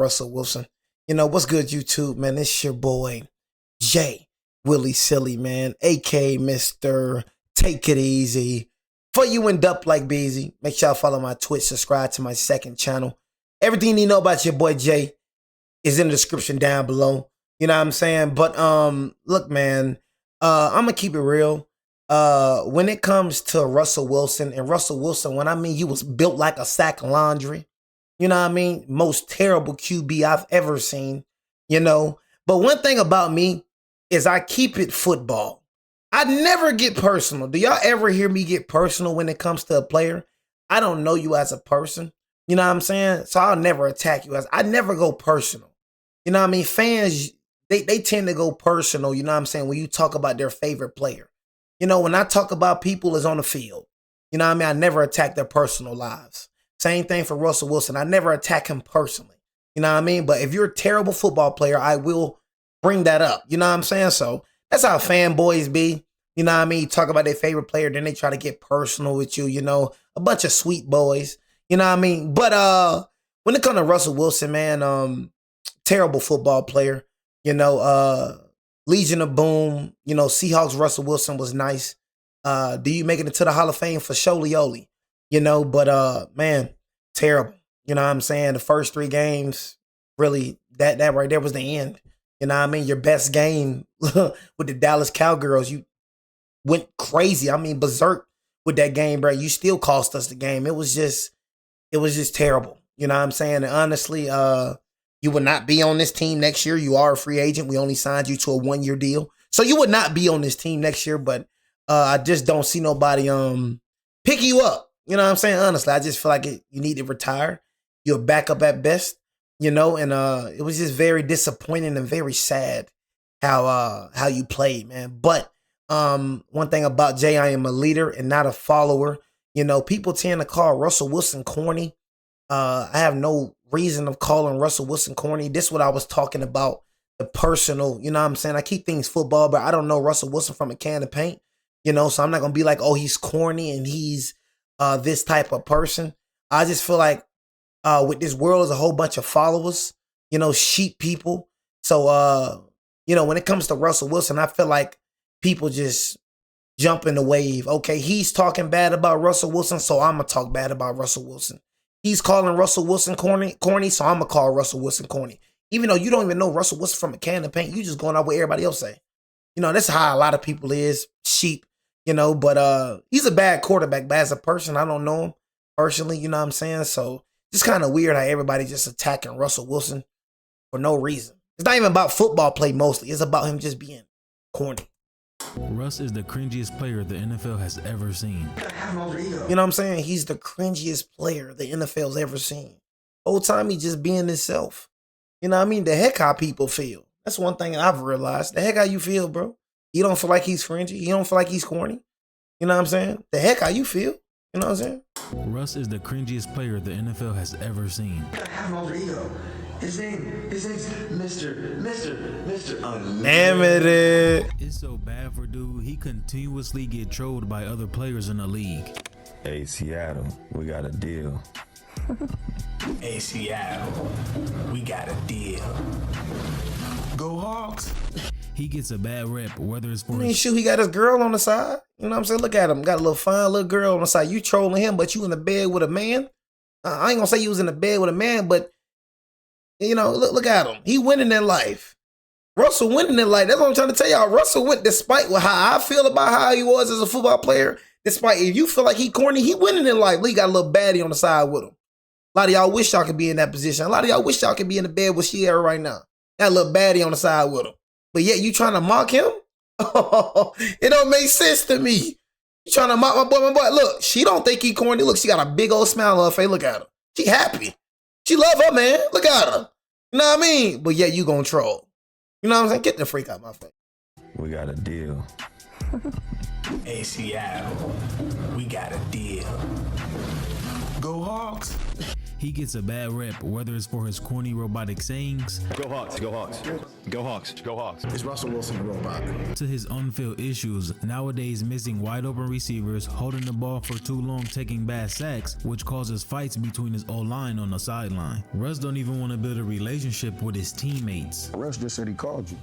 Russell Wilson. What's good, YouTube, man? It's your boy, Jay Willie Silly, man, aka Mr. Take It Easy. Before you end up like Beezy, make sure y'all follow my Twitch, subscribe to my second channel. Everything you know about your boy Jay is in the description down below. You know what I'm saying? But look, man, I'm gonna keep it real. When it comes to Russell Wilson, and Russell Wilson, when I mean he was built like a sack of laundry, you know what I mean? Most terrible QB I've ever seen, But one thing about me is I keep it football. I never get personal. Do y'all ever hear me get personal when it comes to a player? I don't know you as a person. You know what I'm saying? So I'll never attack you. I never go personal. You know what I mean? Fans, they tend to go personal, you know what I'm saying, when you talk about their favorite player. When I talk about people is on the field. You know what I mean? I never attack their personal lives. Same thing for Russell Wilson. I never attack him personally. You know what I mean? But if you're a terrible football player, I will bring that up. You know what I'm saying? So that's how fanboys be. You know what I mean? You talk about their favorite player, then they try to get personal with you, a bunch of sweet boys. You know what I mean? But when it comes to Russell Wilson, man, terrible football player. Legion of Boom, Seahawks Russell Wilson was nice. Do you make it into the Hall of Fame for Sholioli? But man, terrible. You know what I'm saying? The first 3 games, really, that right there was the end. You know what I mean? Your best game with the Dallas Cowgirls, you went crazy. I mean, berserk with that game, bro. You still cost us the game. It was just terrible. You know what I'm saying? And honestly, you would not be on this team next year. You are a free agent. We only signed you to a 1-year deal. So you would not be on this team next year, but I just don't see nobody pick you up. You know what I'm saying? Honestly, I just feel like you need to retire. You're a backup at best, and it was just very disappointing and very sad how you played, man. But one thing about Jay, I am a leader and not a follower. People tend to call Russell Wilson corny. I have no reason of calling Russell Wilson corny. This is what I was talking about, the personal, you know what I'm saying? I keep things football, but I don't know Russell Wilson from a can of paint, so I'm not going to be like, oh, he's corny and he's this type of person. I just feel like with this world is a whole bunch of followers, sheep people. So, when it comes to Russell Wilson, I feel like people just jump in the wave. Okay, he's talking bad about Russell Wilson, so I'm going to talk bad about Russell Wilson. He's calling Russell Wilson corny, so I'm going to call Russell Wilson corny. Even though you don't even know Russell Wilson from a can of paint, you just going out what everybody else say. That's how a lot of people is, sheep, but he's a bad quarterback, but as a person, I don't know him personally, you know what I'm saying? So it's kind of weird how everybody just attacking Russell Wilson for no reason. It's not even about football play mostly. It's about him just being corny. Russ is the cringiest player the NFL has ever seen. You know what I'm saying? He's the cringiest player the NFL's ever seen. Whole time he just being himself. You know what I mean? The heck how people feel. That's one thing I've realized. The heck how you feel, bro. You don't feel like he's cringy. You don't feel like he's corny. You know what I'm saying? The heck how you feel. You know what I'm saying? Russ is the cringiest player the NFL has ever seen. I have an alter ego. His name's Mr. Damn it. It's so bad for dude, he continuously get trolled by other players in the league. Hey, Seattle, we got a deal. Hey, Seattle, we got a deal. Go Hawks. He gets a bad rep, whether it's for Shoot, he got his girl on the side. You know what I'm saying? Look at him. Got a little fine little girl on the side. You trolling him, but you in the bed with a man? I ain't gonna say you was in the bed with a man, but look at him. He winning in life. Russell winning in life. That's what I'm trying to tell y'all. Russell went, despite how I feel about how he was as a football player, despite if you feel like he corny, he winning in life. He got a little baddie on the side with him. A lot of y'all wish y'all could be in that position. A lot of y'all wish y'all could be in the bed with Sierra right now. Got a little baddie on the side with him. But yet you trying to mock him? It don't make sense to me. You trying to mock my boy. Look, she don't think he corny. Look, she got a big old smile on her face. Look at her. She happy. She love her, man. Look at her. You know what I mean? But yet you gonna troll. You know what I'm saying? Get the freak out my face. We got a deal. Hey, Seattle, we got a deal. Go Hawks. He gets a bad rep, whether it's for his corny robotic sayings, Go Hawks, go Hawks. Go Hawks, go Hawks. Is Russell Wilson a robot? to his on-field issues, nowadays missing wide-open receivers, holding the ball for too long, taking bad sacks, which causes fights between his O-line on the sideline. Russ don't even want to build a relationship with his teammates. Russ just said he called you.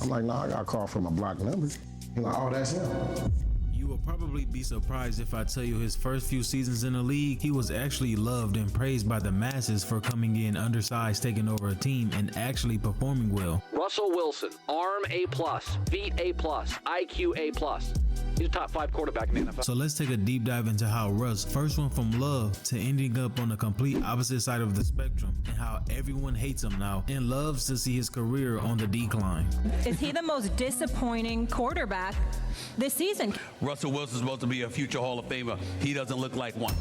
I'm like, nah, I got a call from a blocked number. He's like, oh, that's him. You will probably be surprised if I tell you his first few seasons in the league, he was actually loved and praised by the masses for coming in undersized, taking over a team, and actually performing well. Russell Wilson, arm A+, feet A+, IQ A+. He's a top 5 quarterback in the NFL. So let's take a deep dive into how Russ first went from love to ending up on the complete opposite side of the spectrum, and how everyone hates him now and loves to see his career on the decline. Is he the most disappointing quarterback this season? Russell Wilson's supposed to be a future Hall of Famer. He doesn't look like one.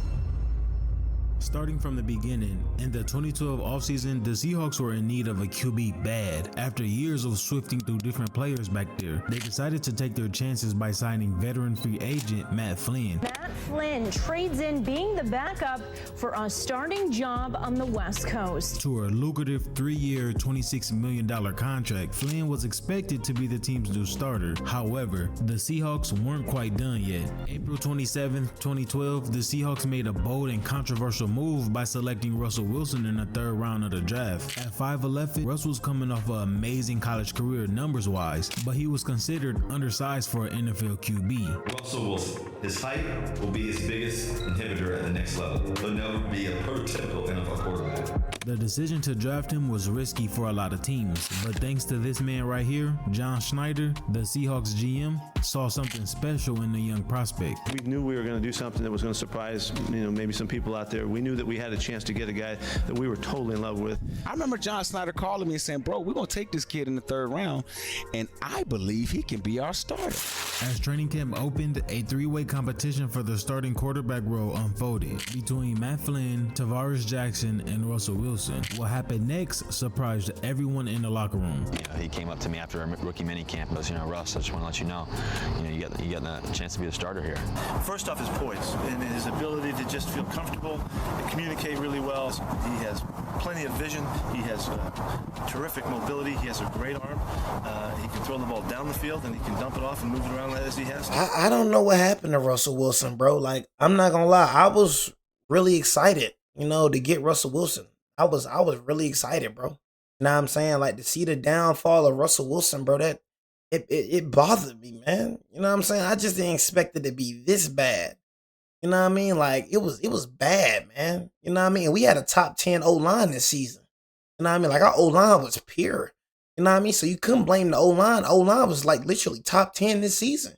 Starting from the beginning, in the 2012 offseason, the Seahawks were in need of a QB bad. After years of swifting through different players back there, they decided to take their chances by signing veteran free agent Matt Flynn. Matt Flynn trades in being the backup for a starting job on the West Coast. To a lucrative 3-year, $26 million contract, Flynn was expected to be the team's new starter. However, the Seahawks weren't quite done yet. April 27, 2012, the Seahawks made a bold and controversial move by selecting Russell Wilson in the 3rd round of the draft. At 5'11", Russ was coming off an amazing college career numbers-wise, but he was considered undersized for an NFL QB. Russell Wilson, his height will be his biggest inhibitor at the next level. He'll never be a prototypical NFL quarterback. The decision to draft him was risky for a lot of teams, but thanks to this man right here, John Schneider, the Seahawks GM, saw something special in the young prospect. We knew we were going to do something that was going to surprise, maybe some people out there. We knew that we had a chance to get a guy that we were totally in love with. I remember John Snyder calling me and saying, bro, we're going to take this kid in the 3rd round, and I believe he can be our starter. As training camp opened, a 3-way competition for the starting quarterback role unfolded between Matt Flynn, Tavares Jackson, and Russell Wilson. What happened next surprised everyone in the locker room. He came up to me after a rookie minicamp and goes, Russ, I just want to let you know, you got the chance to be the starter here. First off, his poise and his ability to just feel comfortable and communicate really well. He has plenty of vision. He has terrific mobility. He has a great arm. He can throw the ball down the field and he can dump it off and move it around as he has to. I don't know what happened to Russell Wilson, bro. Like, I'm not gonna lie, I was really excited, to get Russell Wilson. I was really excited, bro. You know what I'm saying? Like, to see the downfall of Russell Wilson, bro, that it bothered me, man. You know what I'm saying? I just didn't expect it to be this bad. You know what I mean? Like, it was bad, man. You know what I mean? We had a top 10 O-line this season. You know what I mean? Like, our O-line was pure. You know what I mean? So you couldn't blame the O-line. O-line was like literally top 10 this season.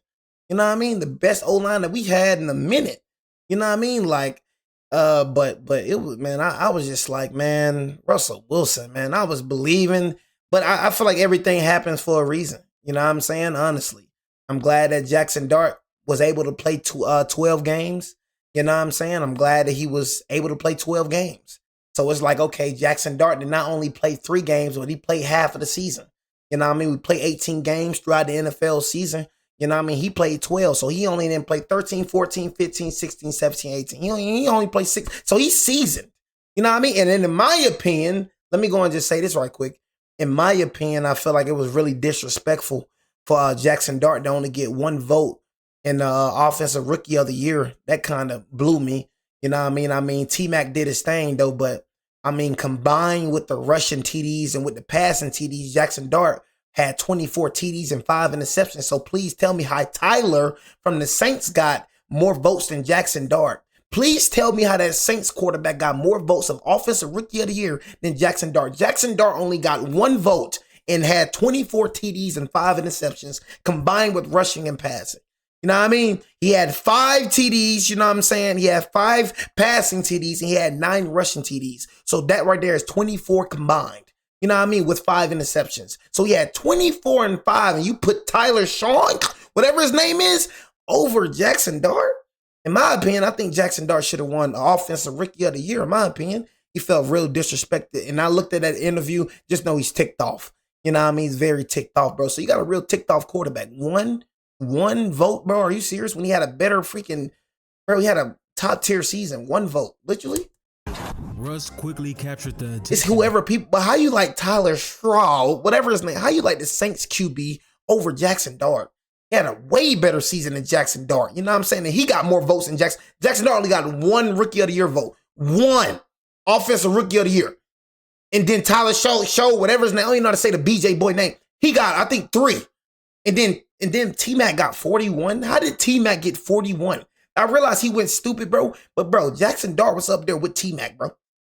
You know what I mean? The best O-line that we had in a minute. You know what I mean? Like, but it was, man, I was just like, man, Russell Wilson, man, I was believing, but I feel like everything happens for a reason. You know what I'm saying? Honestly, I'm glad that Jackson Dart was able to play 12 games. You know what I'm saying? I'm glad that he was able to play 12 games. So it's like, okay, Jackson Dart did not only play 3 games, but he played half of the season. You know what I mean? We play 18 games throughout the NFL season. You know what I mean? He played 12, so he only didn't play 13, 14, 15, 16, 17, 18. He only played 6. So he's seasoned. You know what I mean? And then in my opinion, let me go and just say this right quick. In my opinion, I feel like it was really disrespectful for Jackson Dart to only get 1 vote in the Offensive Rookie of the Year. That kind of blew me. You know what I mean? I mean, T-Mac did his thing, though, but I mean, combined with the rushing TDs and with the passing TDs, Jackson Dart had 24 TDs and 5 interceptions. So please tell me how Tyler from the Saints got more votes than Jackson Dart. Please tell me how that Saints quarterback got more votes of Offensive Rookie of the Year than Jackson Dart. Jackson Dart only got 1 vote and had 24 TDs and 5 interceptions combined with rushing and passing. You know what I mean? He had 5 TDs, you know what I'm saying? He had 5 passing TDs and he had 9 rushing TDs. So that right there is 24 combined. You know what I mean? With 5 interceptions. So he had 24 and 5, and you put Tyler Sean, whatever his name is, over Jackson Dart? In my opinion, I think Jackson Dart should have won the Offensive Rookie of the Year, in my opinion. He felt real disrespected. And I looked at that interview, just know he's ticked off. You know what I mean? He's very ticked off, bro. So you got a real ticked off quarterback. One vote, bro. Are you serious? When he had a better freaking, bro, he had a top tier season. 1 vote, literally. Russ quickly captured the attention. It's whoever people, but how you like Tyler Straw, whatever his name, how you like the Saints QB over Jackson Dart? He had a way better season than Jackson Dart. You know what I'm saying? And he got more votes than Jackson. Jackson Dart only got 1 Rookie of the Year vote. 1 Offensive Rookie of the Year. And then Tyler Show, whatever his name, I don't even know how to say the BJ boy name. He got, I think, 3. And then T-Mac got 41. How did T-Mac get 41? I realized he went stupid, bro. But, bro, Jackson Dart was up there with T-Mac, bro.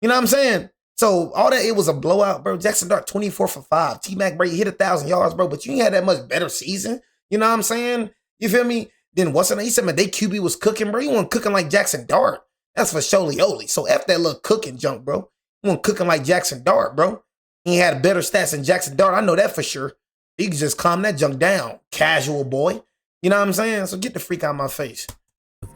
You know what I'm saying? So, all that, it was a blowout, bro. Jackson Dart, 24 for 5. T-Mac, bro, you hit 1,000 yards, bro. But you ain't had that much better season. You know what I'm saying? You feel me? Then what's it? He said, man, they QB was cooking, bro. He wasn't cooking like Jackson Dart. That's for Sholioli. So, F that little cooking junk, bro. He wasn't cooking like Jackson Dart, bro. He had better stats than Jackson Dart. I know that for sure. He could just calm that junk down. Casual boy. You know what I'm saying? So get the freak out of my face.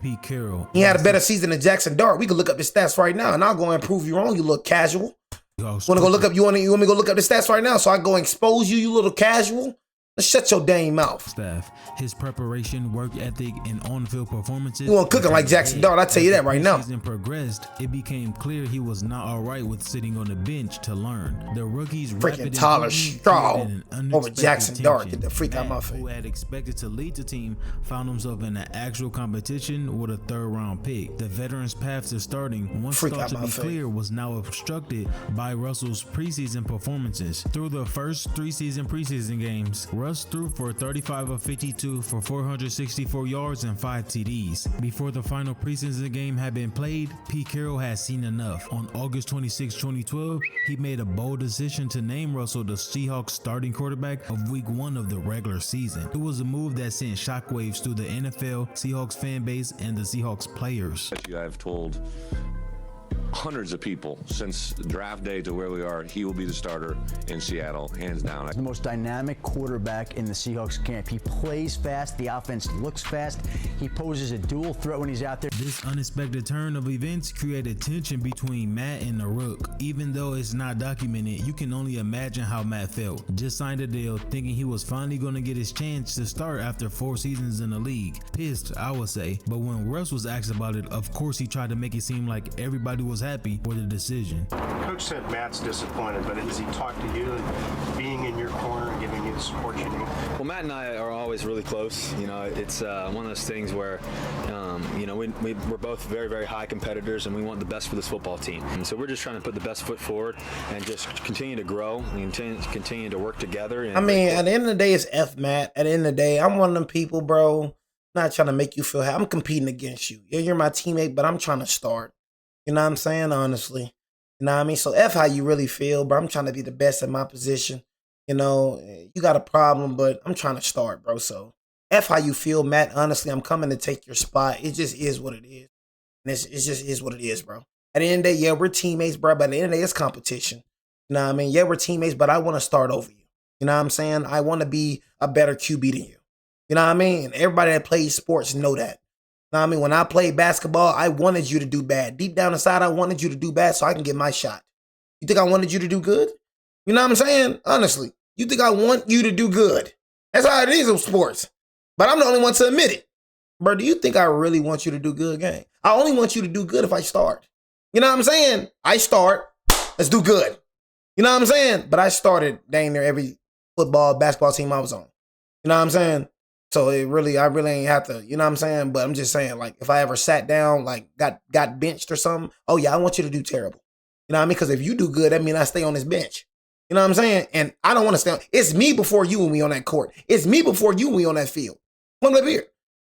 Pete Carroll. He had a better season than Jackson Dart. We could look up the stats right now, and I'll go and prove you wrong, you little casual. Want to go look up? You want me to go look up the stats right now so I go expose you, you little casual? Let's shut your dang mouth. Staff, his preparation, work ethic, and on-field performances. You want cooking like Jackson Dart? I tell you that right now. As the season progressed, it became clear he was not all right with sitting on the bench to learn. The rookies freaking Tyler Straw over Jackson Dart. Get the freak out of my face. Who had expected to lead the team found himself in an actual competition with a 3rd-round pick. The veteran's path to starting, once thought to be clear, was now obstructed by Russell's preseason performances. Through the first 3 preseason games, Russ threw for 35 of 52 for 464 yards and 5 TDs. Before the final preseason game had been played, Pete Carroll had seen enough. On August 26, 2012, he made a bold decision to name Russell the Seahawks starting quarterback of week 1 of the regular season. It was a move that sent shockwaves through the NFL, Seahawks fan base, and the Seahawks players. I've told hundreds of people since draft day to where we are, he will be the starter in Seattle, hands down. The most dynamic quarterback in the Seahawks camp. He plays fast, the offense looks fast, he poses a dual threat when he's out there. This unexpected turn of events created tension between Matt and the Rook. Even though it's not documented, you can only imagine how Matt felt. Just signed a deal, thinking he was finally going to get his chance to start after 4 seasons in the league. Pissed, I would say, but when Russ was asked about it, of course he tried to make it seem like everybody was happy for the decision. Coach said Matt's disappointed, but has he talked to you and being in your corner and giving you the support you need? Well, Matt and I are always really close. You know, it's one of those things where, you know, we're both very, very high competitors and we want the best for this football team. And so we're just trying to put the best foot forward and just continue to grow and continue to work together. And I mean, at the end of the day, it's F Matt. At the end of the day, I'm one of them people, bro, not trying to make you feel happy. I'm competing against you. Yeah, you're my teammate, but I'm trying to start. You know what I'm saying? Honestly. You know what I mean? So F how you really feel, bro. I'm trying to be the best at my position. You know, you got a problem, but I'm trying to start, bro. So F how you feel, Matt. Honestly, I'm coming to take your spot. It just is what it is. And it just is what it is, bro. At the end of the day, yeah, we're teammates, bro. But at the end of the day, it's competition. You know what I mean? Yeah, we're teammates, but I want to start over you. You know what I'm saying? I want to be a better QB than you. You know what I mean? And everybody that plays sports know that. You know what I mean? When I played basketball, I wanted you to do bad. Deep down inside, I wanted you to do bad so I can get my shot. You think I wanted you to do good? You know what I'm saying? Honestly, you think I want you to do good? That's how it is in sports. But I'm the only one to admit it. Bro, do you think I really want you to do good, gang? I only want you to do good if I start. You know what I'm saying? I start. Let's do good. You know what I'm saying? But I started dang near every football, basketball team I was on. You know what I'm saying? So I really ain't have to, you know what I'm saying? But I'm just saying, like, if I ever sat down, like, got benched or something, oh, yeah, I want you to do terrible. You know what I mean? Because if you do good, that means I stay on this bench. You know what I'm saying? And I don't want to stay on. It's me before you when we on that court. It's me before you when we on that field. Come up here.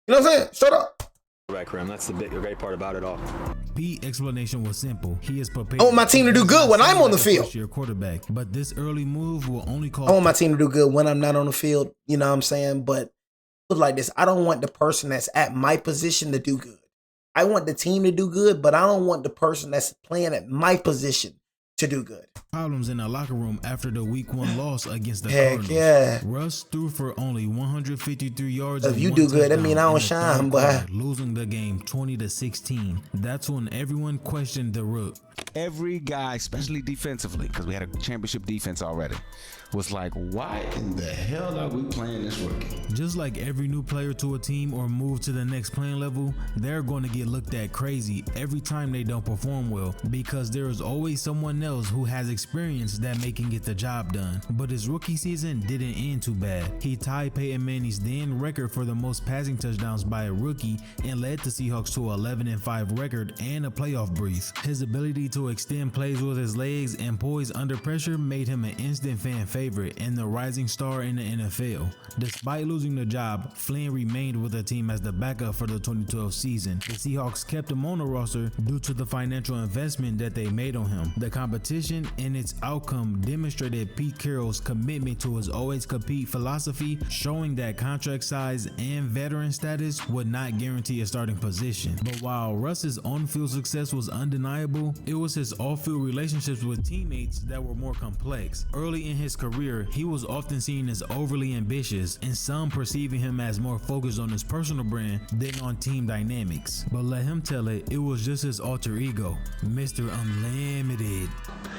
You know what I'm saying? Shut up. Right, Kareem. That's the great part about it all. The explanation was simple. He is prepared. I want my team to do good when I'm on the field. Your quarterback, but this early move will only cause. I want my team to do good when I'm not on the field. You know what I'm saying? But put like this, I don't want the person that's at my position to do good. I want the team to do good, but I don't want the person that's playing at my position to do good. Problems in the locker room after the week 1 loss against the Heck Cardinals. Yeah. Russ threw for only 153 yards. If you do good, that mean I don't shine, boy. Losing the game 20-16. That's when everyone questioned the Rook. Every guy, especially defensively, because we had a championship defense already, was like, why in the hell are we playing this rookie? Just like every new player to a team or move to the next playing level, they're going to get looked at crazy every time they don't perform well, because there is always someone else who has experience that can get the job done. But his rookie season didn't end too bad. He tied Peyton Manning's then record for the most passing touchdowns by a rookie and led the Seahawks to an 11-5 record and a playoff berth. His ability to extend plays with his legs and poise under pressure made him an instant fan favorite and the rising star in the NFL. Despite losing the job, Flynn remained with the team as the backup for the 2012 season. The Seahawks kept him on the roster due to the financial investment that they made on him. The competition and its outcome demonstrated Pete Carroll's commitment to his always compete philosophy, showing that contract size and veteran status would not guarantee a starting position. But while Russ's on-field success was undeniable, it was his off-field relationships with teammates that were more complex. Early in his career, he was often seen as overly ambitious, and some perceiving him as more focused on his personal brand than on team dynamics. But let him tell it, it was just his alter ego, Mr. Unlimited.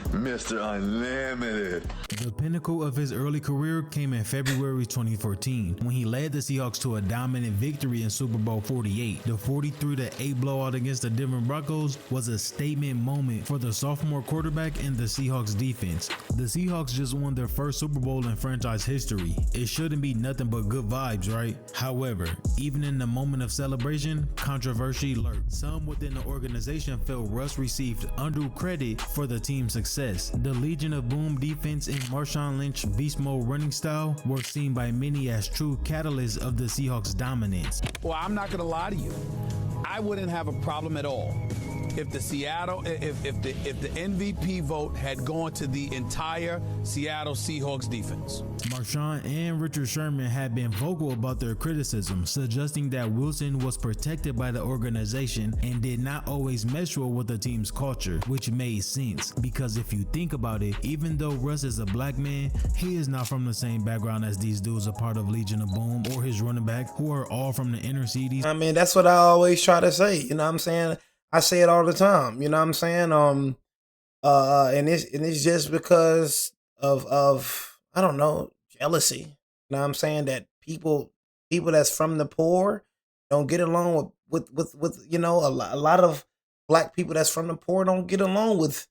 Mr. Unlimited. The pinnacle of his early career came in February 2014 when he led the Seahawks to a dominant victory in Super Bowl 48. The 43-8 blowout against the Denver Broncos was a statement moment for the sophomore quarterback and the Seahawks defense. The Seahawks just won their first Super Bowl in franchise history. It shouldn't be nothing but good vibes, right? However, even in the moment of celebration, controversy lurked. Some within the organization felt Russ received undue credit for the team's success. The Legion of Boom defense and Marshawn Lynch beast mode running style were seen by many as true catalysts of the Seahawks' dominance. Well, I'm not going to lie to you. I wouldn't have a problem at all if the MVP vote had gone to the entire Seattle Seahawks defense. Marshawn and Richard Sherman had been vocal about their criticism, suggesting that Wilson was protected by the organization and did not always mesh well with the team's culture, which made sense because if you think about it, even though Russ is a black man, he is not from the same background as these dudes a part of Legion of Boom or his running back, who are all from the inner cities. I mean, that's what I always try to say, you know what I'm saying? I say it all the time, you know what I'm saying? And it's just because of I don't know, jealousy. You know what I'm saying? That people that's from the poor don't get along with you know, a lot of black people that's from the poor don't get along with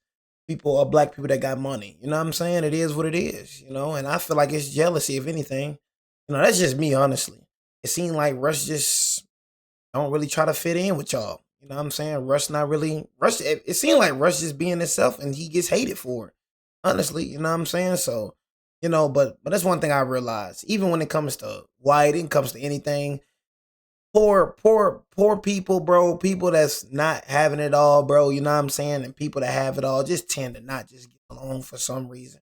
people or black people that got money. You know what I'm saying? It is what it is, you know, and I feel like it's jealousy, if anything. You know, that's just me, honestly. It seems like Russ just don't really try to fit in with y'all. You know what I'm saying? Russ not really Russ. It seems like Russ just being himself, and he gets hated for it. Honestly, you know what I'm saying? So, you know, but that's one thing I realized. Even when it comes to white, it comes to anything. Poor people, bro. People that's not having it all, bro. You know what I'm saying? And people that have it all just tend to not just get along for some reason.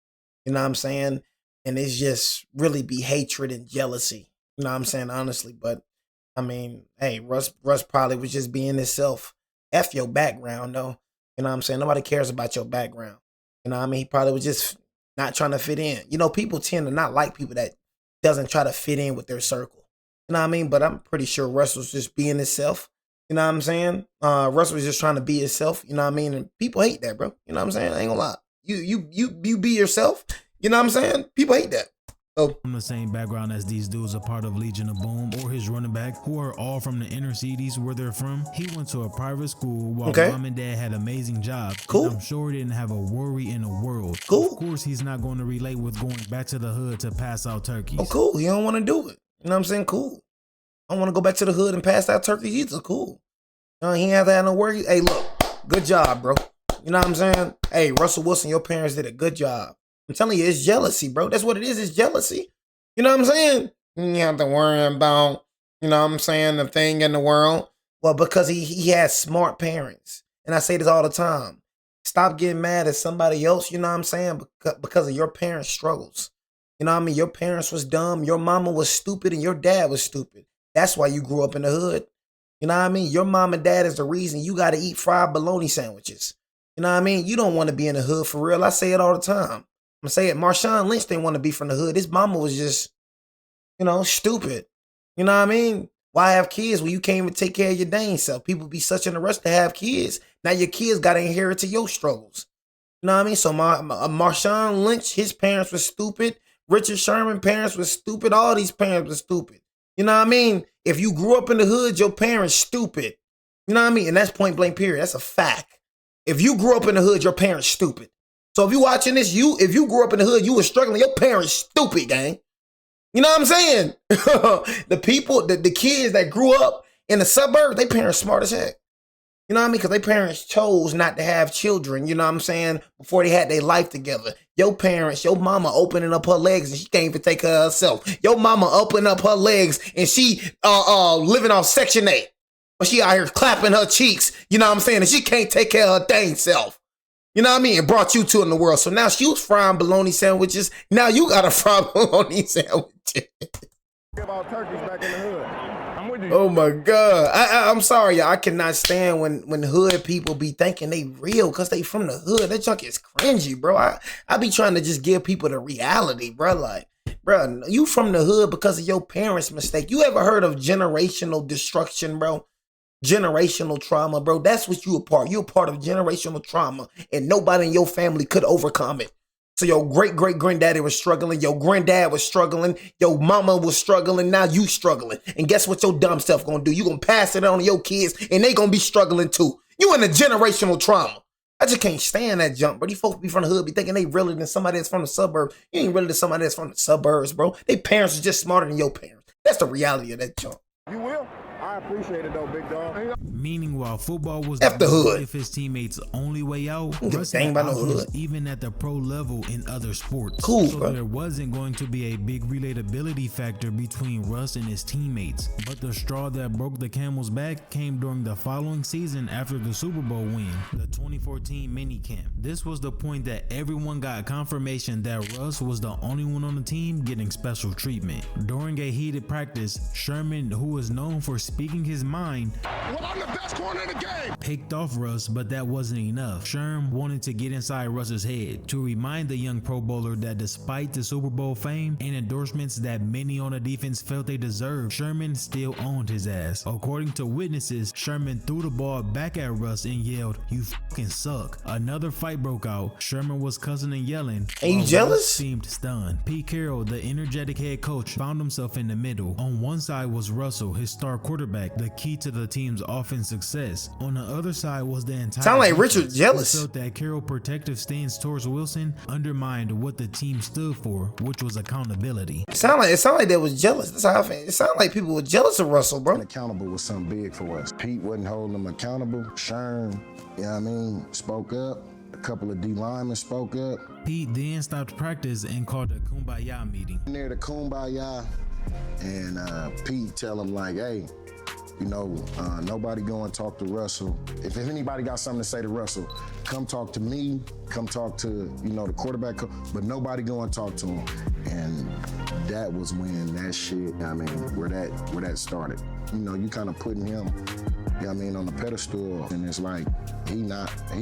You know what I'm saying? And it's just really be hatred and jealousy. You know what I'm saying? Honestly, but. I mean, hey, Russ probably was just being himself. F your background, though. You know what I'm saying? Nobody cares about your background. You know what I mean? He probably was just not trying to fit in. You know, people tend to not like people that doesn't try to fit in with their circle. You know what I mean? But I'm pretty sure Russ was just being himself. You know what I'm saying? Russ was just trying to be himself. You know what I mean? And people hate that, bro. You know what I'm saying? I ain't gonna lie. You be yourself. You know what I'm saying? People hate that. From the same background as these dudes a part of Legion of Boom or his running back, who are all from the inner cities where they're from. He went to a private school while mom and dad had amazing jobs. Cool. I'm sure he didn't have a worry in the world. Cool. Of course, he's not going to relate with going back to the hood to pass out turkeys. Oh, cool. He don't want to do it. You know what I'm saying? Cool. I don't want to go back to the hood and pass out turkeys either. Cool. He ain't have to have no worry. Hey, look. Good job, bro. You know what I'm saying? Hey, Russell Wilson, your parents did a good job. I'm telling you, it's jealousy, bro. That's what it is. It's jealousy. You know what I'm saying? You have to worry about, you know what I'm saying, the thing in the world. Well, because he has smart parents. And I say this all the time. Stop getting mad at somebody else, you know what I'm saying, because of your parents' struggles. You know what I mean? Your parents was dumb. Your mama was stupid and your dad was stupid. That's why you grew up in the hood. You know what I mean? Your mom and dad is the reason you got to eat fried bologna sandwiches. You know what I mean? You don't want to be in the hood for real. I say it all the time. I'm going to say it. Marshawn Lynch didn't want to be from the hood. His mama was just, you know, stupid. You know what I mean? Why have kids when you can't even take care of your dang self? People be such in a rush to have kids. Now your kids got to inherit your struggles. You know what I mean? So Marshawn Lynch, his parents were stupid. Richard Sherman parents were stupid. All these parents were stupid. You know what I mean? If you grew up in the hood, your parents stupid. You know what I mean? And that's point blank period. That's a fact. If you grew up in the hood, your parents stupid. So if you watching this, if you grew up in the hood, you were struggling, your parents stupid, gang. You know what I'm saying? The kids that grew up in the suburbs, they parents smart as heck. You know what I mean? Because their parents chose not to have children, you know what I'm saying, before they had their life together. Your parents, your mama opening up her legs and she can't even take care of herself. Your mama opening up her legs and she living off Section 8. But she out here clapping her cheeks, you know what I'm saying, and she can't take care of her dang self. You know what I mean? And brought you two in the world. So now she was frying bologna sandwiches. Now you got to fry bologna sandwiches. Give all turkeys back in the hood. I'm with you. Oh my God. I'm sorry, y'all. I cannot stand when hood people be thinking they real because they from the hood. That junk is cringy, bro. I be trying to just give people the reality, bro. Like, bro, you from the hood because of your parents' mistake. You ever heard of generational destruction, bro? Generational trauma, bro. That's what you a part. You're a part of generational trauma, and nobody in your family could overcome it. So your great-great-granddaddy was struggling, your granddad was struggling, your mama was struggling, now you struggling. And guess what your dumb self gonna do? You gonna pass it on to your kids, and they gonna be struggling too. You in a generational trauma. I just can't stand that jump, bro. These folks be from the hood, be thinking they realer than somebody that's from the suburbs. You ain't realer than somebody that's from the suburbs, bro. They parents are just smarter than your parents. That's the reality of that jump. You will? I appreciate it though, big dog. Meaning while football was F the hood. of his teammates' only way out, Russ had options even at the pro level in other sports. Cool, so bro. there wasn't going to be a big relatability factor between Russ and his teammates. But the straw that broke the camel's back came during the following season after the Super Bowl win, the 2014 minicamp. This was the point that everyone got confirmation that Russ was the only one on the team getting special treatment. During a heated practice, Sherman, who was known for speaking his mind, well, I'm the best corner in the game, picked off Russ, but that wasn't enough. Sherm wanted to get inside Russ's head to remind the young Pro Bowler that despite the Super Bowl fame and endorsements that many on the defense felt they deserved, Sherman still owned his ass. According to witnesses, Sherman threw the ball back at Russ and yelled, "You fucking suck." Another fight broke out. Sherman was cussing and yelling. Ain't you jealous? Russ seemed stunned. Pete Carroll, the energetic head coach, found himself in the middle. On one side was Russell, his star quarterback, the key to the team's offense success. On the other side was the entire sound like defense, Richard jealous. who felt that Carroll's protective stance towards Wilson undermined what the team stood for, which was accountability. It sound like they was jealous. That's how I feel. It sounded like people were jealous of Russell, bro. Accountable was something big for us. Pete wasn't holding them accountable. Sherm, you know what I mean, spoke up. A couple of D linemen spoke up. Pete then stopped practice and called a kumbaya meeting. Near the kumbaya, and Pete tell him like, hey, you know, nobody go and talk to Russell. If anybody got something to say to Russell, come talk to me, come talk to, you know, the quarterback, but nobody go and talk to him. And that was when that shit, I mean, where that started. You know, you kind of putting him, you know what I mean, on the pedestal, and it's like, he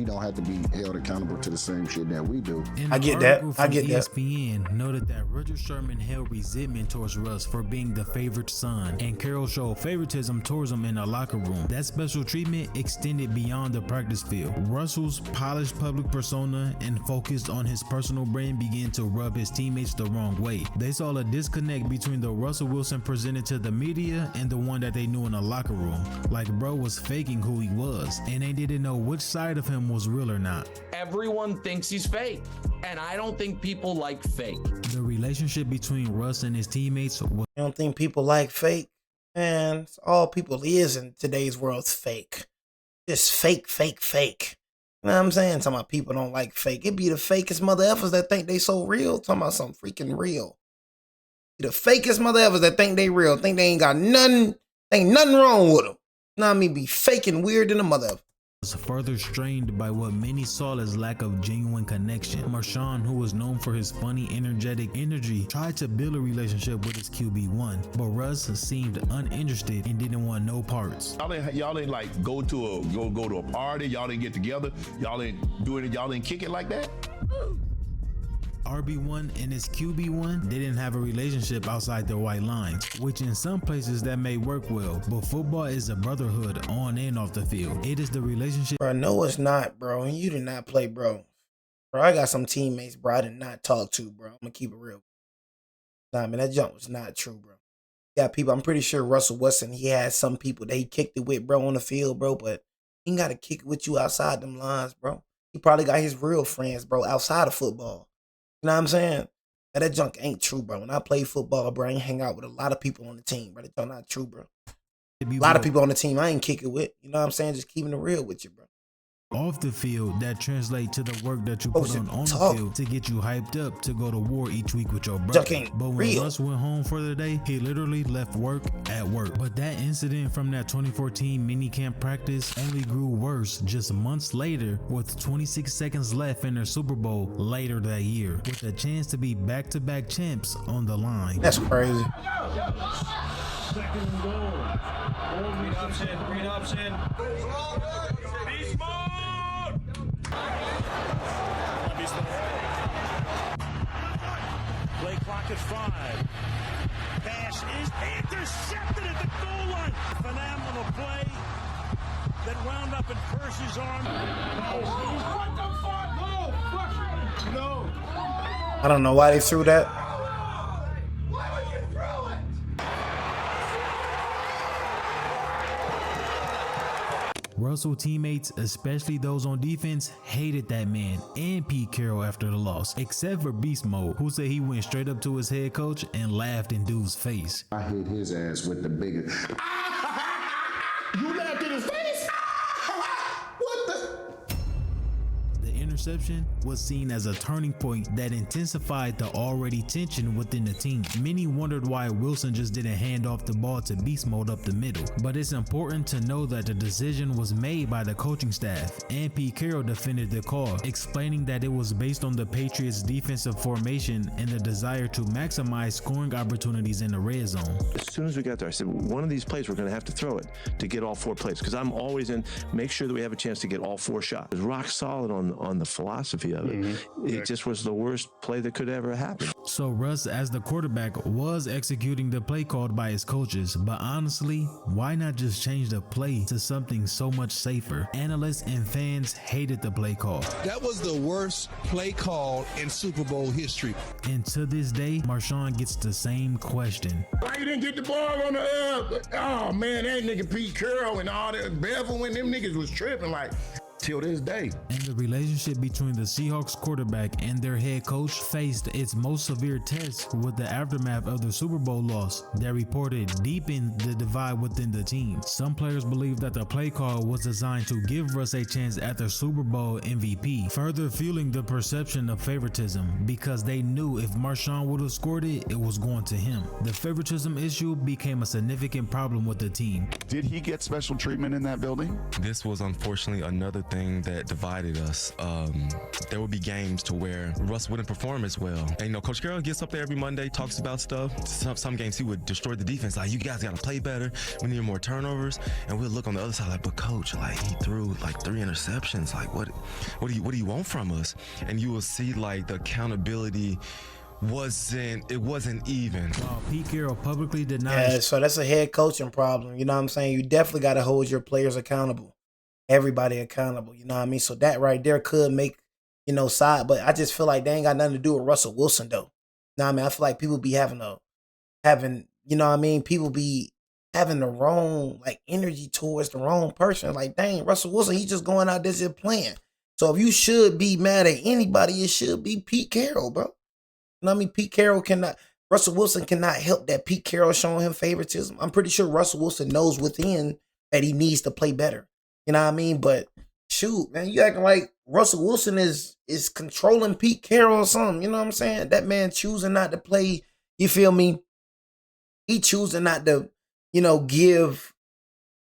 don't have to be held accountable to the same shit that we do. I get that. I get that. ESPN noted that Richard Sherman held resentment towards Russ for being the favorite son, and Carroll showed favoritism towards him in the locker room. That special treatment extended beyond the practice field. Russell's polished public persona and focused on his personal brand began to rub his teammates the wrong way. They saw a disconnect between the Russell Wilson presented to the media and the one that they knew in the locker room. Like bro was faking who he was, and they didn't know which side of him was real or not. Everyone thinks he's fake, and I don't think people like fake. The relationship between Russ and his teammates was... I don't think people like fake. Man, all people is in today's world is fake. Just fake, fake, fake. You know what I'm saying? Talking about people don't like fake. It be the fakest mother effers that think they so real. Talking about something freaking real. Be the fakest mother effers that think they real. Think they ain't got nothing. Ain't nothing wrong with them. You know what I mean? Be faking weird than a mother effer. Was further strained by what many saw as lack of genuine connection. Marshawn, who was known for his funny, energetic energy, tried to build a relationship with his QB1, but Russ seemed uninterested and didn't want no parts. Y'all ain't like go to a party. Y'all didn't get together. Y'all ain't doing it. Y'all didn't kick it like that. RB1 and his QB1, they didn't have a relationship outside their white lines, which in some places that may work well, but football is a brotherhood on and off the field. It is the relationship. Bro, no, it's not, bro. And you did not play, bro. Bro, I got some teammates, bro, I did not talk to, bro. I'm gonna keep it real. Nah, man, that jump was not true, bro. Yeah, people, I'm pretty sure Russell Wilson, he had some people that he kicked it with, bro, on the field, bro, but he ain't got to kick it with you outside them lines, bro. He probably got his real friends, bro, outside of football. You know what I'm saying? That junk ain't true, bro. When I play football, bro, I ain't hang out with a lot of people on the team, bro. That junk not true, bro. A lot of people on the team I ain't kick it with. You know what I'm saying? Just keeping it real with you, bro. Off the field, that translate to the work that you put on the field to get you hyped up to go to war each week with your brother. But when Russ went home for the day, he literally left work at work. But that incident from that 2014 minicamp practice only grew worse just months later, with 26 seconds left in their Super Bowl later that year, with a chance to be back-to-back champs on the line. That's crazy. Second and goal. Read option. Beast mode! Play clock at 5. Pass is intercepted at the goal line. Phenomenal play that wound up in Percy's arm. What the fuck? No. I don't know why they threw that. Russell teammates, especially those on defense, hated that man and Pete Carroll after the loss, except for Beast Mode, who said he went straight up to his head coach and laughed in dude's face. I hit his ass with the biggest. You laughed in his face? What the? The interception was seen as a turning point that intensified the already tension within the team. Many wondered why Wilson just didn't hand off the ball to Beast Mode up the middle, but it's important to know that the decision was made by the coaching staff, and Pete Carroll defended the call, explaining that it was based on the Patriots' defensive formation and the desire to maximize scoring opportunities in the red zone. As soon as we got there, I said, one of these plays, we're going to have to throw it to get all 4 plays, because I'm always in, make sure that we have a chance to get all 4 shots. It was rock solid on the philosophy of it. It just was the worst play that could ever happen. So Russ, as the quarterback, was executing the play called by his coaches, but honestly, why not just change the play to something so much safer? Analysts and fans hated the play call. That was the worst play call in Super Bowl history. And to this day, Marshawn gets the same question. Why you didn't get the ball on the oh man, that nigga Pete Carroll and all that Bevel when them niggas was tripping like till this day. And the relationship between the Seahawks quarterback and their head coach faced its most severe test with the aftermath of the Super Bowl loss that reported deepened the divide within the team. Some players believe that the play call was designed to give Russ a chance at the Super Bowl MVP, further fueling the perception of favoritism because they knew if Marshawn would have scored it, it was going to him. The favoritism issue became a significant problem with the team. Did he get special treatment in that building? This was unfortunately another thing that divided us. There would be games to where Russ wouldn't perform as well. And you know, Coach Carroll gets up there every Monday, talks about stuff. Some games he would destroy the defense. Like, you guys got to play better. We need more turnovers. And we'll look on the other side like, but Coach, like, he threw like 3 interceptions. Like, what do you want from us? And you will see like the accountability wasn't even. Pete Carroll publicly denied. Yeah, so that's a head coaching problem. You know what I'm saying? You definitely got to hold your players accountable. Everybody accountable, you know what I mean? So that right there could make, side, but I just feel like they ain't got nothing to do with Russell Wilson though. You know what I mean? I feel like people be having, you know what I mean? People be having the wrong energy towards the wrong person. Like, dang, Russell Wilson, he just going out there just playing. So if you should be mad at anybody, it should be Pete Carroll, bro. You know what I mean? Russell Wilson cannot help that Pete Carroll showing him favoritism. I'm pretty sure Russell Wilson knows within that he needs to play better. You know what I mean? But shoot, man, you acting like Russell Wilson is controlling Pete Carroll or something. You know what I'm saying? That man choosing not to play, you feel me? He choosing not to, give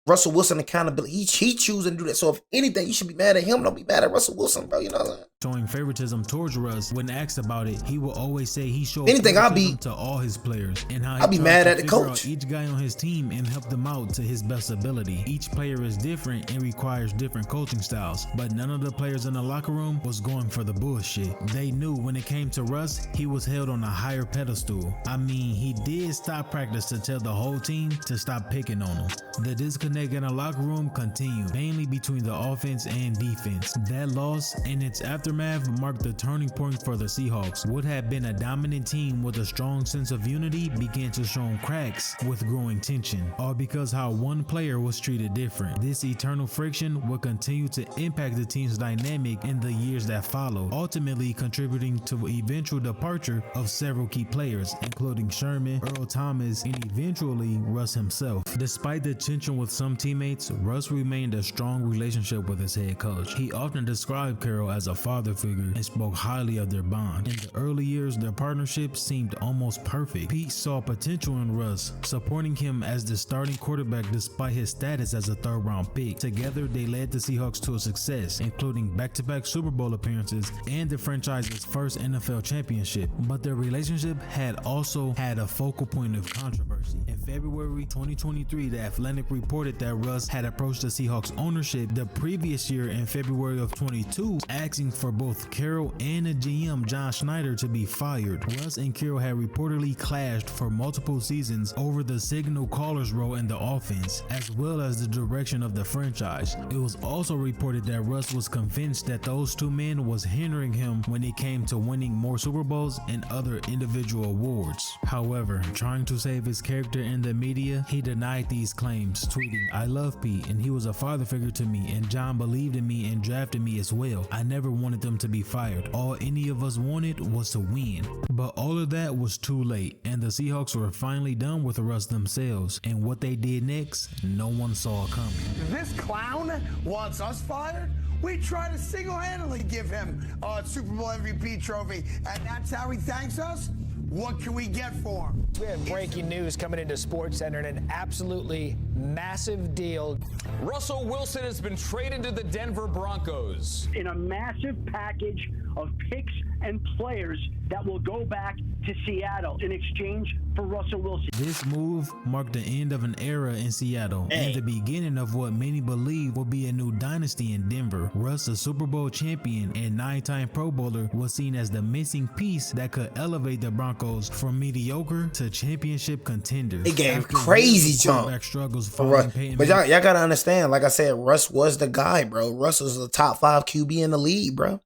Russell Wilson accountability. He choosing to do that. So if anything, you should be mad at him. Don't be mad at Russell Wilson, bro. You know what I'm saying? showing favoritism towards Russ, when asked about it, he will always say he showed anything favoritism to all his players, and how I'll be mad at the coach. Each guy on his team and help them out to his best ability. Each player is different and requires different coaching styles, but none of the players in the locker room was going for the bullshit. They knew when it came to Russ, he was held on a higher pedestal. I mean, he did stop practice to tell the whole team to stop picking on him. The disconnect in the locker room continued, mainly between the offense and defense. That loss and its aftermath marked the turning point for the Seahawks. What had been a dominant team with a strong sense of unity began to show cracks with growing tension, all because how one player was treated different. This eternal friction would continue to impact the team's dynamic in the years that followed, ultimately contributing to the eventual departure of several key players, including Sherman, Earl Thomas, and eventually Russ himself. Despite the tension with some teammates, Russ remained a strong relationship with his head coach. He often described Carroll as a father figure and spoke highly of their bond. In the early years, their partnership seemed almost perfect. Pete saw potential in Russ, supporting him as the starting quarterback despite his status as a third-round pick. Together, they led the Seahawks to a success, including back-to-back Super Bowl appearances and the franchise's first NFL championship. But their relationship had also had a focal point of controversy. In February 2023, The Athletic reported that Russ had approached the Seahawks ownership the previous year in February of 22, asking for both Carroll and the GM John Schneider to be fired. Russ and Carroll had reportedly clashed for multiple seasons over the signal caller's role in the offense, as well as the direction of the franchise. It was also reported that Russ was convinced that those two men was hindering him when it came to winning more Super Bowls and other individual awards. However, trying to save his character in the media, he denied these claims, tweeting, "I love Pete and he was a father figure to me, and John believed in me and drafted me as well. I never wanted them to be fired. All any of us wanted was to win." But all of that was too late, and the Seahawks were finally done with Russ themselves, and what they did next, no one saw coming. This clown wants us fired? We try to single-handedly give him a Super Bowl MVP trophy, and that's how he thanks us? What can we get for him? We have breaking news coming into SportsCenter, and an absolutely massive deal. Russell Wilson has been traded to the Denver Broncos. In a massive package of picks and players that will go back to Seattle in exchange for Russell Wilson. This move marked the end of an era in Seattle and the beginning of what many believe will be a new dynasty in Denver. Russ, a Super Bowl champion and 9-time Pro Bowler, was seen as the missing piece that could elevate the Broncos from mediocre to championship contenders. It gave crazy jump struggles for Russ. But y'all gotta understand, like I said, Russ was the guy, bro. Russ was the top 5 QB in the league, bro.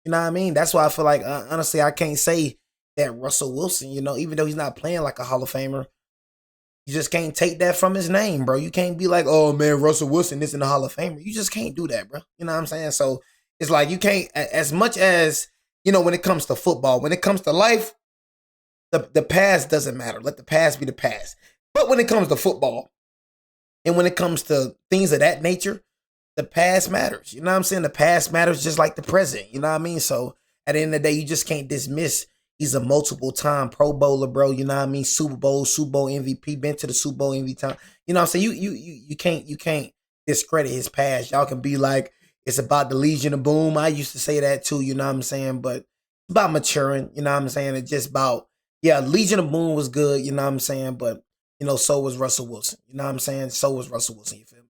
You know what I mean? That's why I feel like, honestly, I can't say that Russell Wilson, you know, even though he's not playing like a Hall of Famer, you just can't take that from his name, bro. You can't be like, oh, man, Russell Wilson isn't a Hall of Famer. You just can't do that, bro. You know what I'm saying? So it's like you can't, as much as, you know, when it comes to football, when it comes to life, the past doesn't matter. Let the past be the past. But when it comes to football and when it comes to things of that nature, the past matters. You know what I'm saying? The past matters just like the present. You know what I mean? So at the end of the day, you just can't dismiss he's a multiple-time Pro Bowler, bro. You know what I mean? Super Bowl MVP, been to the Super Bowl MVP time. You know what I'm saying? You can't discredit his past. Y'all can be like, it's about the Legion of Boom. I used to say that too, you know what I'm saying? But it's about maturing, you know what I'm saying? It's just about, yeah, Legion of Boom was good, you know what I'm saying? But, you know, so was Russell Wilson. You know what I'm saying? So was Russell Wilson, you feel me?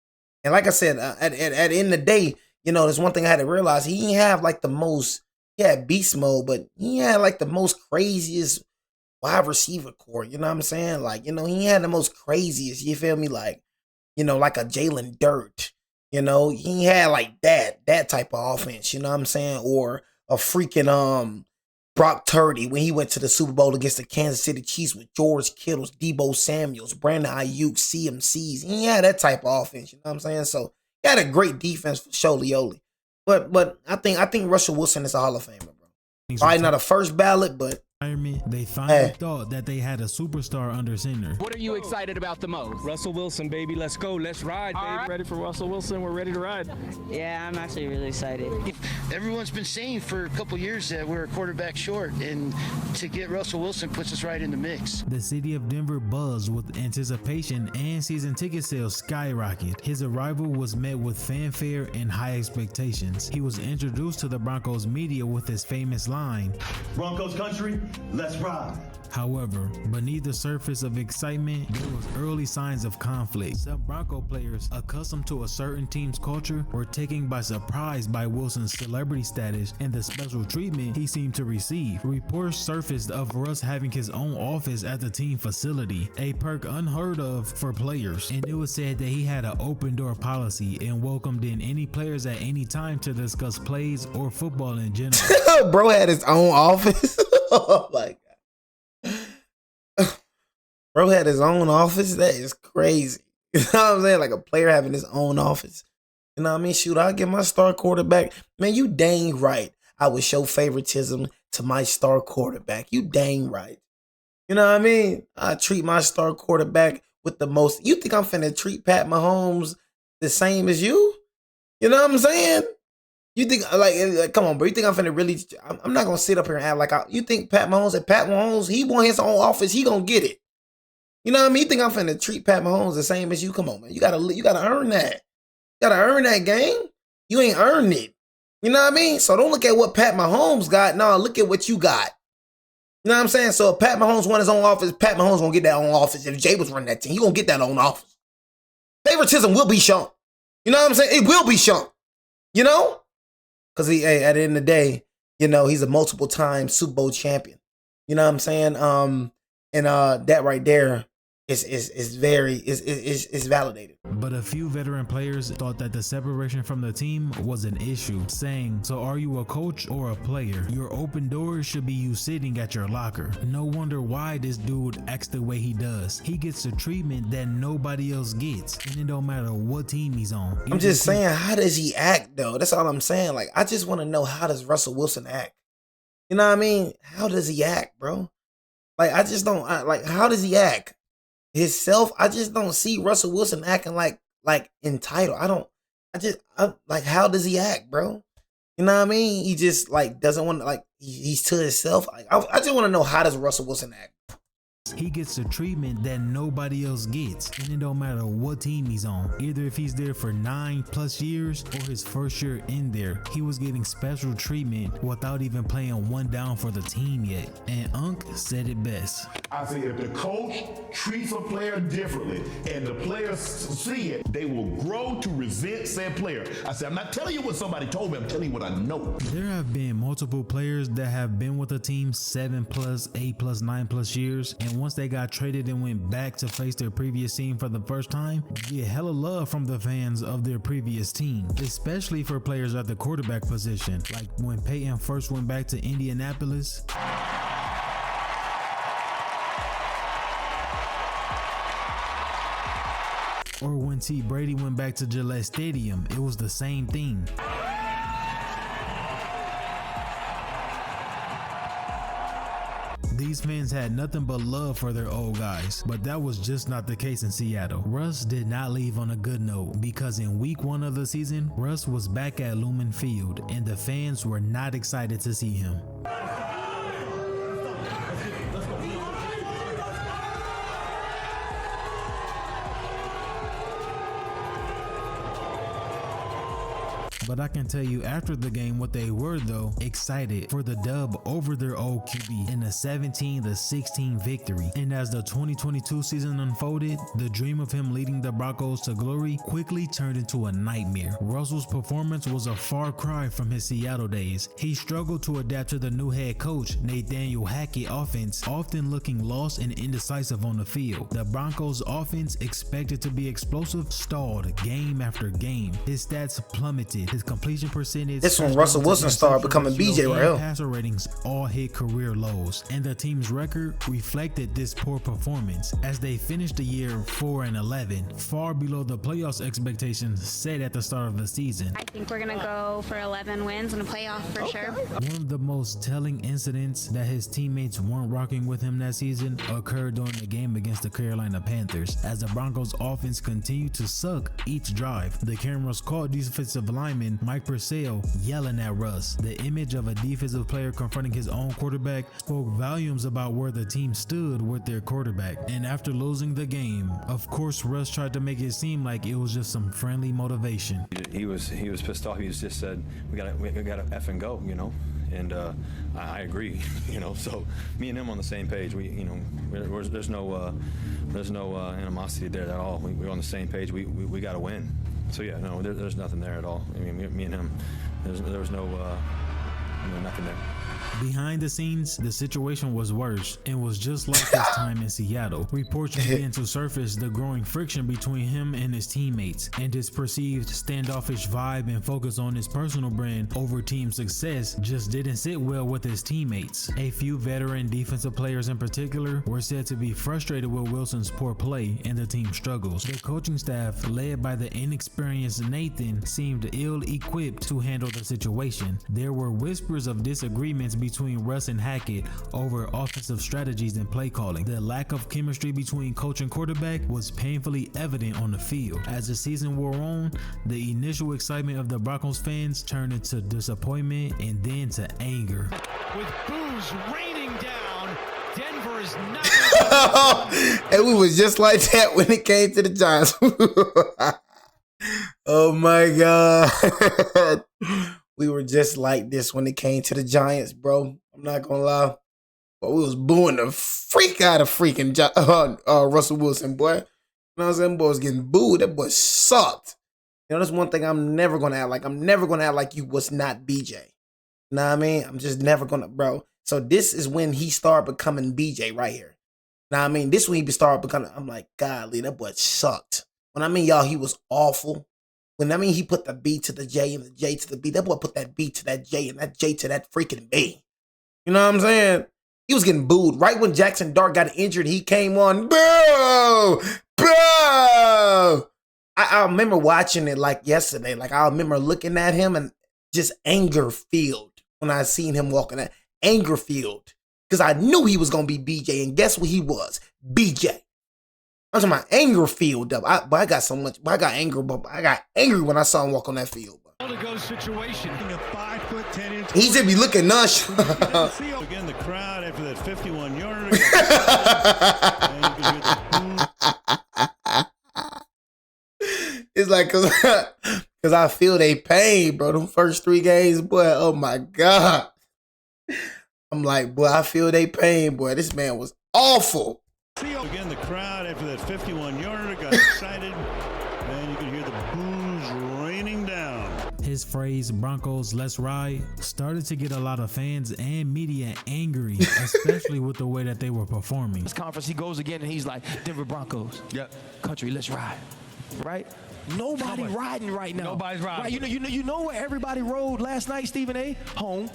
And like I said, at the end of the day, you know, there's one thing I had to realize. He didn't have like the most, he had beast mode, but he had like the most craziest wide receiver core. You know what I'm saying? Like, you know, he had the most craziest, you feel me? Like, you know, like a Jalen Dirt, you know, he had like that type of offense, you know what I'm saying? Or a freaking, Brock Purdy when he went to the Super Bowl against the Kansas City Chiefs with George Kittles, Deebo Samuels, Brandon Ayuk, CMCs. He had that type of offense, you know what I'm saying? So he had a great defense for Sholioli. But I think Russell Wilson is a Hall of Famer, bro. Probably not a first ballot, but they finally thought that they had a superstar under center. What are you excited about the most? Russell Wilson, baby. Let's go. Let's ride, baby. Ready for Russell Wilson? We're ready to ride. Yeah, I'm actually really excited. everyone's been saying for a couple years that we're a quarterback short, and to get Russell Wilson puts us right in the mix. The city of Denver buzzed with anticipation and season ticket sales skyrocketed. His arrival was met with fanfare and high expectations. He was introduced to the Broncos media with his famous line, "Broncos country, let's ride." However, beneath the surface of excitement, there was early signs of conflict. Some Bronco players, accustomed to a certain team's culture, were taken by surprise by Wilson's celebrity status and the special treatment he seemed to receive. Reports surfaced of Russ having his own office at the team facility, a perk unheard of for players, and it was said that he had an open door policy and welcomed in any players at any time to discuss plays or football in general. Bro had his own office. Oh my God. Bro had his own office. That is crazy. You know what I'm saying? Like a player having his own office. You know what I mean? Shoot, I'll get my star quarterback. Man, you dang right. I would show favoritism to my star quarterback. You dang right. You know what I mean? I treat my star quarterback with the most. You think I'm finna treat Pat Mahomes the same as you? You know what I'm saying? You think, like come on, bro. You think I'm finna really, I'm not gonna sit up here and act like, you think Pat Mahomes, he want his own office, he gonna get it. You know what I mean? You think I'm finna treat Pat Mahomes the same as you? Come on, man. You gotta earn that. You gotta earn that game. You ain't earned it. You know what I mean? So don't look at what Pat Mahomes got. No, look at what you got. You know what I'm saying? So if Pat Mahomes won his own office, Pat Mahomes gonna get that own office. If Jay was running that team, he gonna get that own office. Favoritism will be shown. You know what I'm saying? It will be shown. You know? Because at the end of the day, you know, he's a multiple time Super Bowl champion. You know what I'm saying? And that right there is validated. But a few veteran players thought that the separation from the team was an issue, saying, "So are you a coach or a player? Your open doors should be you sitting at your locker." No wonder why this dude acts the way he does. He gets the treatment that nobody else gets, and it don't matter what team he's on. I'm just saying, how does he act though? That's all I'm saying. Like, I just want to know, how does Russell Wilson act? You know what I mean? How does he act, bro? Like, I just don't like, how does he act? Himself, I just don't see Russell Wilson acting like entitled. Like, how does he act, bro? You know what I mean? He just like doesn't want to, like, he's to himself. Like, I just want to know, how does Russell Wilson act? He gets the treatment that nobody else gets, and it don't matter what team he's on. Either if he's there for 9+ years or his first year in there, he was getting special treatment without even playing one down for the team yet. And Unc said it best. I say, if the coach treats a player differently and the players see it, they will grow to resent said player. I said, I'm not telling you what somebody told me, I'm telling you what I know. There have been multiple players that have been with a team 7+, 8+, 9+ years, and once they got traded and went back to face their previous team for the first time, get hella love from the fans of their previous team, especially for players at the quarterback position, like when Peyton first went back to Indianapolis. Or when T. Brady went back to Gillette Stadium, it was the same thing. These fans had nothing but love for their old guys, but that was just not the case in Seattle. Russ did not leave on a good note, because in week 1 of the season, Russ was back at Lumen Field, and the fans were not excited to see him. But I can tell you after the game what they were, though, excited for the dub over their old QB in a 17-16 victory. And as the 2022 season unfolded, the dream of him leading the Broncos to glory quickly turned into a nightmare. Russell's performance was a far cry from his Seattle days. He struggled to adapt to the new head coach, Nathaniel Hackett offense, often looking lost and indecisive on the field. The Broncos offense, expected to be explosive, stalled game after game. His stats plummeted. His completion percentage, this when Russell Wilson started becoming BJ right here. Passer ratings all hit career lows, and the team's record reflected this poor performance as they finished the year 4-11, far below the playoffs expectations set at the start of the season. I think we're gonna go for 11 wins and a playoff for sure. One of the most telling incidents that his teammates weren't rocking with him that season occurred during the game against the Carolina Panthers, as the Broncos offense continued to suck each drive. The cameras caught defensive linemen lineman Mike Purcell yelling at Russ. The image of a defensive player confronting his own quarterback spoke volumes about where the team stood with their quarterback. And after losing the game, of course Russ tried to make it seem like it was just some friendly motivation. He was pissed off. He just said, we gotta effing go, you know. And I agree, you know. So me and him on the same page. We, you know, there's no animosity there at all. We're on the same page. We got to win. So yeah, no, there's nothing there at all. I mean, me and him, there was no nothing there. Behind the scenes, the situation was worse and was just like his time in Seattle. Reports began to surface the growing friction between him and his teammates, and his perceived standoffish vibe and focus on his personal brand over team success just didn't sit well with his teammates. A few veteran defensive players in particular were said to be frustrated with Wilson's poor play and the team struggles. The coaching staff, led by the inexperienced Nathan, seemed ill-equipped to handle the situation. There were whispers of disagreements between Russ and Hackett over offensive strategies and play calling. The lack of chemistry between coach and quarterback was painfully evident on the field. As the season wore on, the initial excitement of the Broncos fans turned into disappointment and then to anger. With boos raining down, Denver is not. And we was just like that when it came to the Giants. Oh my God. We were just like this when it came to the Giants, bro. I'm not gonna lie. But we was booing the freak out of freaking Russell Wilson, boy. You know what I'm saying? Boy was getting booed. That boy sucked. You know, that's one thing I'm never gonna act like. I'm never gonna act like you was not BJ. You know what I mean? I'm just never gonna, bro. So this is when he started becoming BJ right here. Now, I mean, this is when he started becoming, I'm like, golly, that boy sucked. When I mean, y'all, he was awful. When I mean, he put the B to the J and the J to the B. That boy put that B to that J and that J to that freaking B. You know what I'm saying? He was getting booed. Right when Jackson Dart got injured, he came on, bro, bro. I remember watching it like yesterday. Like, I remember looking at him and just anger filled when I seen him walking that anger filled. Because I knew he was going to be BJ. And guess what he was? BJ. I'm talking about anger field up. I got so much. I got angry when I saw him walk on that field. Situation. A 5'10" He should be looking nonchalant. Again, the crowd after that 51-yarder. It's like because I feel they pain, bro. Them first 3 games, boy. Oh my God. I'm like, boy, I feel they pain, boy. This man was awful. Again, the crowd after that 51-yarder got excited, and you can hear the boos raining down. His phrase, Broncos, let's ride, started to get a lot of fans and media angry, especially with the way that they were performing. This conference, he goes again and he's like, Denver Broncos, country, let's ride, right? Nobody riding right now. Nobody's riding. Right? You know where everybody rode last night, Stephen A? Home.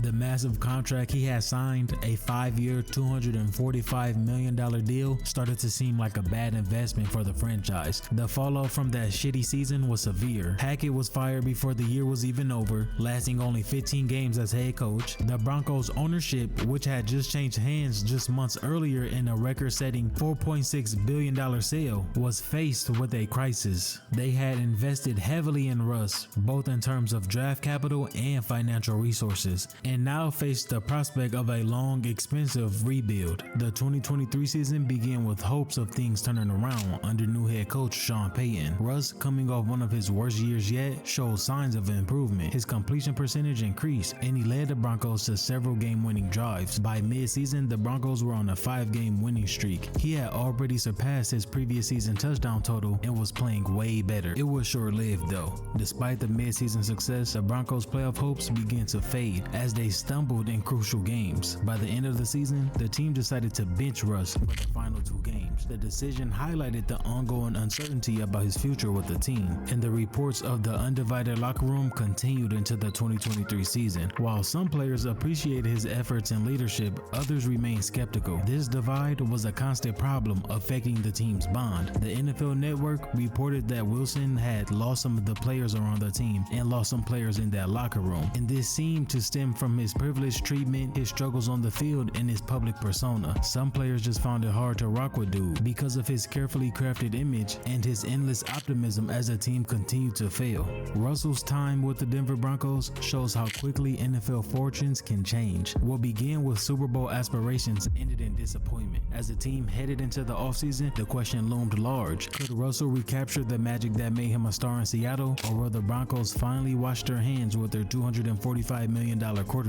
The massive contract he had signed, a 5-year, $245 million deal, started to seem like a bad investment for the franchise. The fallout from that shitty season was severe. Hackett was fired before the year was even over, lasting only 15 games as head coach. The Broncos ownership, which had just changed hands just months earlier in a record-setting $4.6 billion sale, was faced with a crisis. They had invested heavily in Russ, both in terms of draft capital and financial resources, and now faced the prospect of a long, expensive rebuild. The 2023 season began with hopes of things turning around under new head coach Sean Payton. Russ, coming off one of his worst years yet, showed signs of improvement. His completion percentage increased, and he led the Broncos to several game-winning drives. By mid-season, the Broncos were on a 5-game winning streak. He had already surpassed his previous season touchdown total and was playing way better. It was short-lived though. Despite the mid-season success, the Broncos' playoff hopes began to fade as they stumbled in crucial games. By the end of the season, the team decided to bench Russ for the final 2 games. The decision highlighted the ongoing uncertainty about his future with the team, and the reports of the undivided locker room continued into the 2023 season. While some players appreciated his efforts and leadership, others remained skeptical. This divide was a constant problem affecting the team's bond. The NFL Network reported that Wilson had lost some of the players around the team and lost some players in that locker room, and this seemed to stem from from his privileged treatment, his struggles on the field, and his public persona. Some players just found it hard to rock with dude because of his carefully crafted image and his endless optimism as the team continued to fail. Russell's time with the Denver Broncos shows how quickly NFL fortunes can change. What began with Super Bowl aspirations ended in disappointment. As the team headed into the offseason, the question loomed large. Could Russell recapture the magic that made him a star in Seattle, or will the Broncos finally wash their hands with their $245 million quarterback?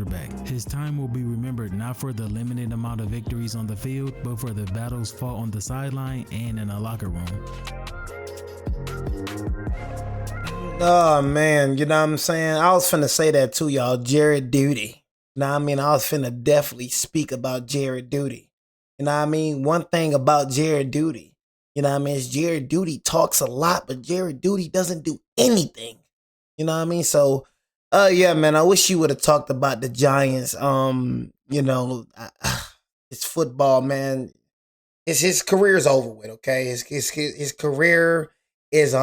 His time will be remembered not for the limited amount of victories on the field, but for the battles fought on the sideline and in the locker room. Oh, man, you know what I'm saying? I was finna say that too, y'all. Jared Duty. You know what I mean? I was finna definitely speak about Jared Duty. You know what I mean? One thing about Jared Duty, you know what I mean, is Jared Duty talks a lot, but Jared Duty doesn't do anything. You know what I mean? So, yeah, man, I wish you would have talked about the Giants. You know, it's football, man. His career's over with, okay? His career is